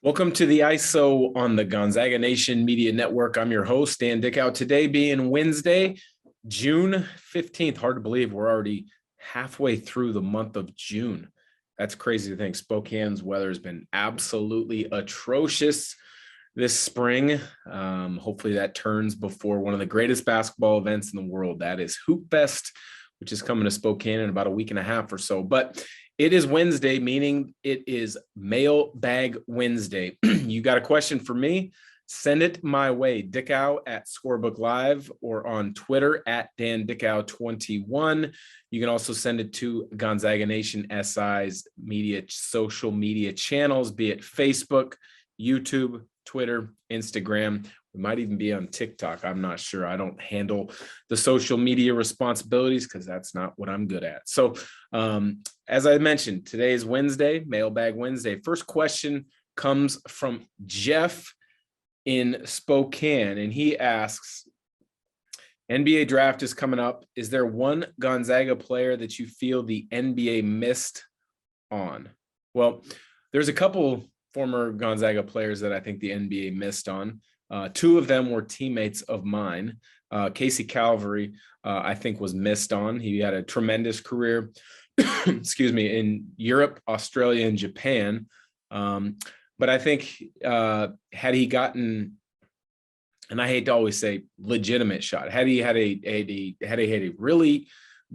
Welcome to the ISO on the Gonzaga Nation Media Network. I'm your host, Dan Dickau. Today being Wednesday, June 15th. Hard to believe we're already halfway through the month of June. That's crazy to think. Spokane's weather has been absolutely atrocious this spring. Hopefully that turns before one of the greatest basketball events in the world. That is Hoop Fest, which is coming to Spokane in about a week and a half or so. But it is Wednesday, meaning it is Mailbag Wednesday. You got a question for me? Send it my way, Dickau at Scorebook Live or on Twitter at Dan Dickau21. You can also send it to Gonzaga Nation SI's social media channels, be it Facebook, YouTube, Twitter, Instagram. We might even be on TikTok. I'm not sure. I don't handle the social media responsibilities because that's not what I'm good at. So as I mentioned, today is Wednesday, Mailbag Wednesday. First question comes from Jeff in Spokane, and he asks, NBA draft is coming up. Is there one Gonzaga player that you feel the NBA missed on? Well, there's a couple former Gonzaga players that I think the NBA missed on. Two of them were teammates of mine. Casey Calvary, I think, was missed on. He had a tremendous career, excuse me, in Europe, Australia, and Japan. But I think had he gotten, and I hate to always say legitimate shot, had he had a really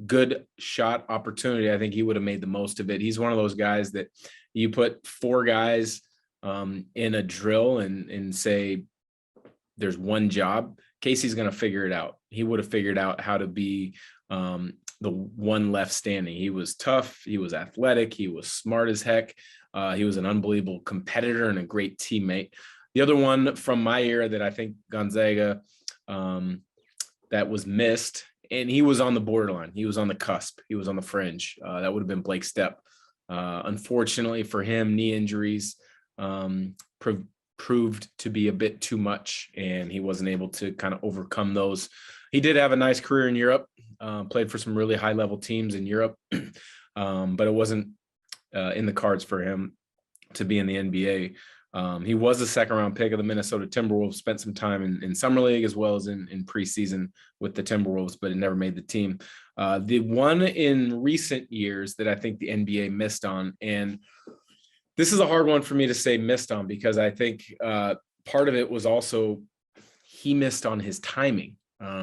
good shot opportunity, I think he would have made the most of it. He's one of those guys that you put four guys in a drill and say there's one job, Casey's going to figure it out. He would have figured out how to be the one left standing. He was tough. He was athletic. He was smart as heck. He was an unbelievable competitor and a great teammate. The other one from my era that I think Gonzaga that was missed, and he was on the borderline. He was on the cusp. He was on the fringe. That would have been Blake Stepp. Unfortunately for him, knee injuries proved to be a bit too much, and he wasn't able to kind of overcome those. He did have a nice career in Europe, played for some really high-level teams in Europe, but it wasn't in the cards for him to be in the NBA. He was a second-round pick of the Minnesota Timberwolves, spent some time in Summer League as well as in preseason with the Timberwolves, but it never made the team. The one in recent years that I think the NBA missed on, and this is a hard one for me to say missed on because I think part of it was also he missed on his timing.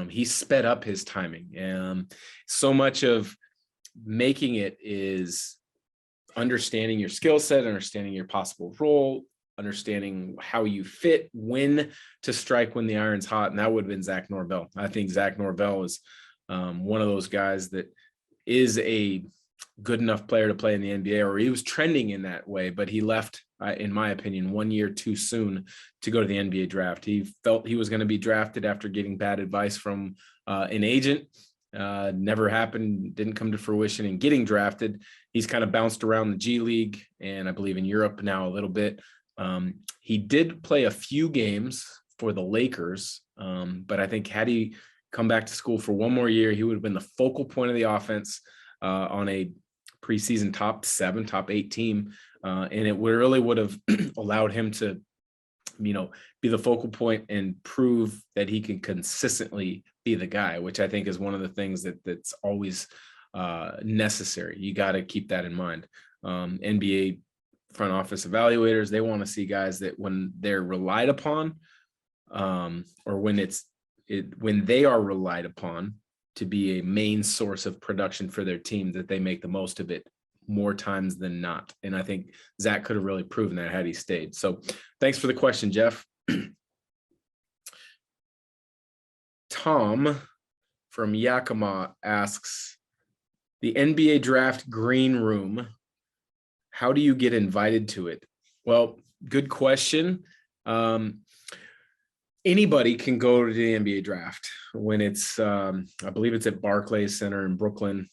He sped up his timing. So much of making it is understanding your skill set, understanding your possible role, understanding how you fit, when to strike when the iron's hot. And that would have been Zach Norvell. I think Zach Norvell is one of those guys that is a good enough player to play in the NBA, or he was trending in that way, but he left, in my opinion, 1 year too soon to go to the NBA draft. He felt he was going to be drafted after getting bad advice from an agent. Never happened, didn't come to fruition in getting drafted. He's kind of bounced around the G League and I believe in Europe now a little bit. He did play a few games for the Lakers, but I think had he come back to school for one more year, he would have been the focal point of the offense on a preseason top 7, top 8 team. And it really would have allowed him to, be the focal point and prove that he can consistently be the guy, which I think is one of the things that's always necessary. You got to keep that in mind. NBA front office evaluators, they want to see guys that when they're relied upon, or when they are relied upon to be a main source of production for their team, that they make the most of it more times than not. And I think Zach could have really proven that had he stayed. So thanks for the question, Jeff. Tom from Yakima asks, the NBA draft green room, how do you get invited to it? Well, good question. Anybody can go to the NBA draft when it's, I believe it's at Barclays Center in Brooklyn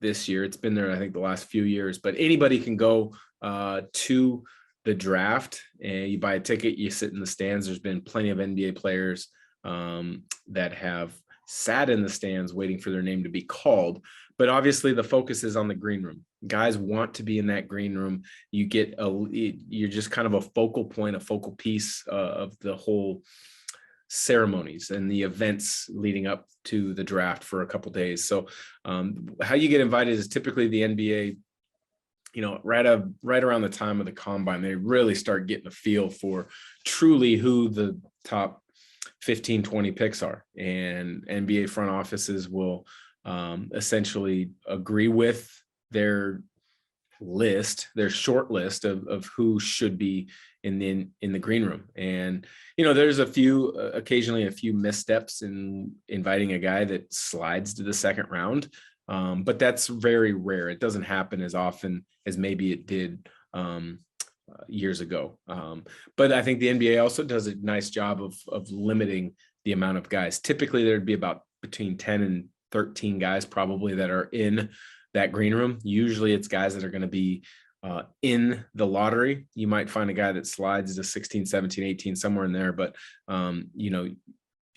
this year. It's been there, I think, the last few years, but anybody can go to the draft, and you buy a ticket, you sit in the stands. There's been plenty of NBA players that have sat in the stands waiting for their name to be called, but obviously the focus is on the green room. Guys want to be in that green room. You're just kind of a focal point, a focal piece of the whole ceremonies and the events leading up to the draft for a couple days. So how you get invited is typically the NBA, right around the time of the combine, they really start getting a feel for truly who the top 15, 20 picks are. And NBA front offices will essentially agree with their short list of who should be in the green room. And there's occasionally a few missteps in inviting a guy that slides to the second round, but that's very rare. It doesn't happen as often as maybe it did years ago. But I think the NBA also does a nice job of limiting the amount of guys. Typically there'd be about between 10 and 13 guys probably that are in that green room. Usually it's guys that are going to be in the lottery. You might find a guy that slides to 16, 17, 18, somewhere in there. But,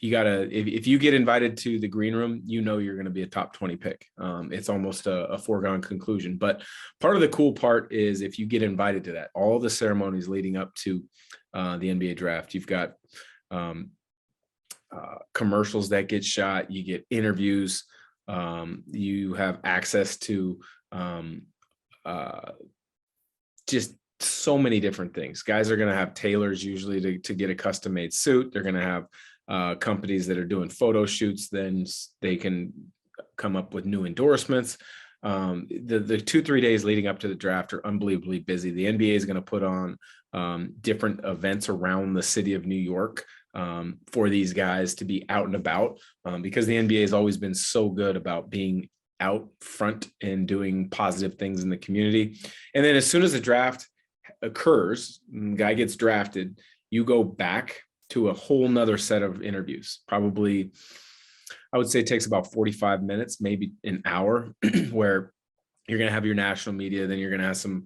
you gotta, if you get invited to the green room, you're going to be a top 20 pick. It's almost a foregone conclusion. But part of the cool part is if you get invited to that, all the ceremonies leading up to the NBA draft, you've got commercials that get shot, you get interviews, you have access to just so many different things. Guys are going to have tailors usually to get a custom made suit. They're going to have companies that are doing photo shoots, then they can come up with new endorsements. The 2-3 days leading up to the draft are unbelievably busy. The NBA is going to put on different events around the city of New York for these guys to be out and about, because the NBA has always been so good about being out front and doing positive things in the community. And then as soon as the draft occurs, guy gets drafted, you go back to a whole nother set of interviews. Probably, I would say it takes about 45 minutes, maybe an hour, where you're going to have your national media, then you're going to have some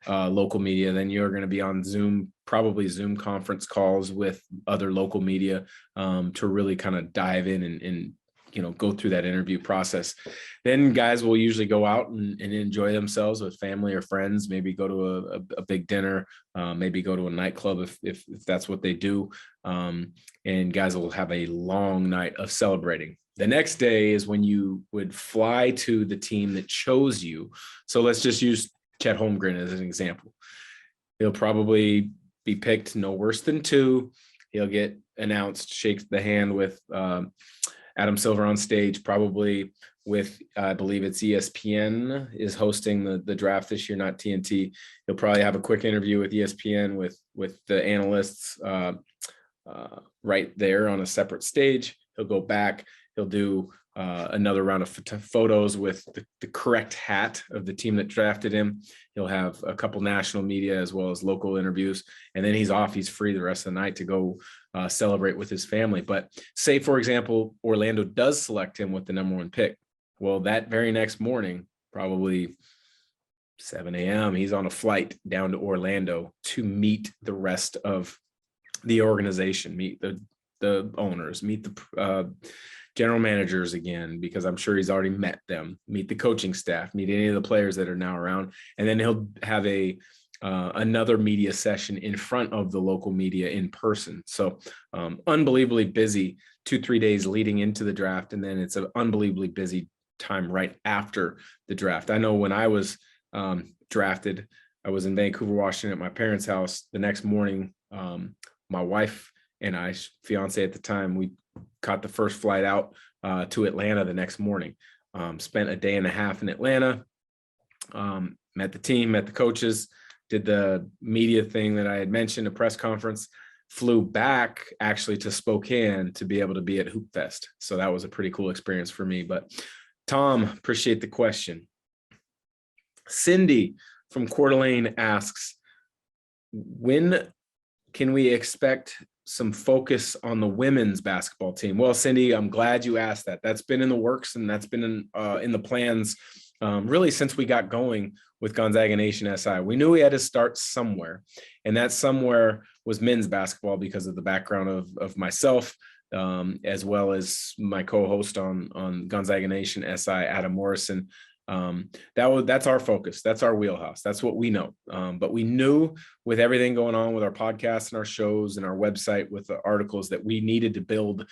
local media, then you're going to be on Zoom, probably Zoom conference calls with other local media to really kind of dive in and go through that interview process. Then guys will usually go out and enjoy themselves with family or friends, maybe go to a big dinner, maybe go to a nightclub if that's what they do. And guys will have a long night of celebrating. The next day is when you would fly to the team that chose you. So let's just use Chet Holmgren as an example. He'll probably be picked no worse than 2. He'll get announced, shakes the hand with Adam Silver on stage, probably with, I believe it's ESPN is hosting the draft this year, not TNT. He'll probably have a quick interview with ESPN with the analysts right there on a separate stage. He'll go back. He'll do another round of photos with the correct hat of the team that drafted him. He'll have a couple national media as well as local interviews, and then he's off. He's free the rest of the night to go celebrate with his family. But say, for example, Orlando does select him with the number 1 pick. Well, that very next morning, probably 7 a.m., he's on a flight down to Orlando to meet the rest of the organization, meet the owners, meet the general managers again, because I'm sure he's already met them, meet the coaching staff, meet any of the players that are now around. And then he'll have another media session in front of the local media in person. So unbelievably busy 2-3 days leading into the draft. And then it's an unbelievably busy time right after the draft. I know when I was drafted, I was in Vancouver, Washington at my parents' house. The next morning, my wife and I, fiance at the time, we caught the first flight out to Atlanta the next morning. Spent a day and a half in Atlanta, met the team, met the coaches, did the media thing that I had mentioned, a press conference, flew back actually to Spokane to be able to be at Hoop Fest. So that was a pretty cool experience for me. But Tom, appreciate the question. Cindy from Coeur d'Alene asks, when can we expect some focus on the women's basketball team? Well, Cindy, I'm glad you asked that. That's been in the works, and that's been in the plans really since we got going with Gonzaga Nation SI. We knew we had to start somewhere, and that somewhere was men's basketball because of the background of myself, as well as my co-host on Gonzaga Nation SI, Adam Morrison. That's our focus. That's our wheelhouse. That's what we know. But we knew with everything going on with our podcasts and our shows and our website with the articles that we needed to build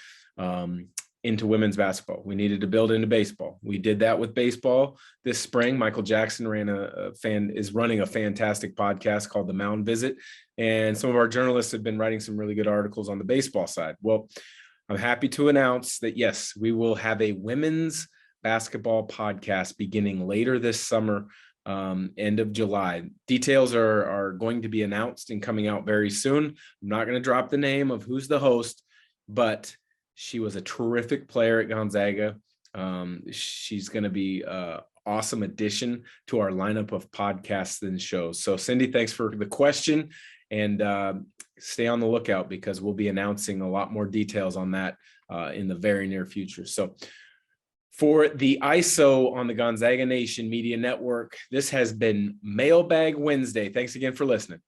into women's basketball. We needed to build into baseball. We did that with baseball this spring. Michael Jackson is running a fantastic podcast called The Mound Visit. And some of our journalists have been writing some really good articles on the baseball side. Well, I'm happy to announce that, yes, we will have a women's basketball podcast beginning later this summer, end of July. Details are going to be announced and coming out very soon. I'm not going to drop the name of who's the host, but she was a terrific player at Gonzaga. She's going to be an awesome addition to our lineup of podcasts and shows. So Cindy, thanks for the question, and stay on the lookout because we'll be announcing a lot more details on that in the very near future. So for the ISO on the Gonzaga Nation Media Network, this has been Mailbag Wednesday. Thanks again for listening.